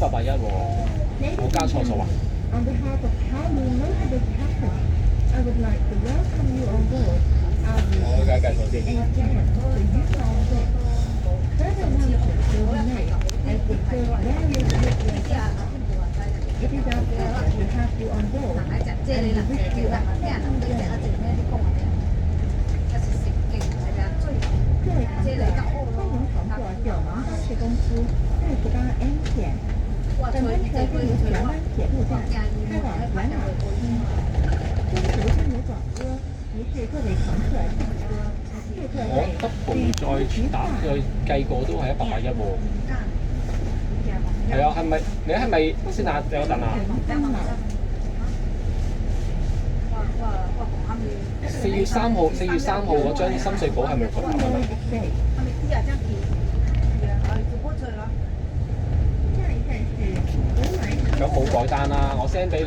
1881喎，我加錯數啊！ On behalf of Kowloon Notable Campus, I would like to welcome you on board our 我計錯先。and again for use on board. Further announcements will be made as we serve various locations. It is our pleasure to have you on board and we wish you a pleasant journey. 各位乘客，欢迎乘坐九龙巴士公司48N 线。本班车经由荃湾铁路站开往元朗厅。中途将有转车，提示各位乘客上车。谢各我位。 double 再打佢計過都係181喎。係啊，係咪？你係咪先啊？有等啊？4月3號嗰張深水埗係咪復合啊？咁冇改單啦，我 send 俾你。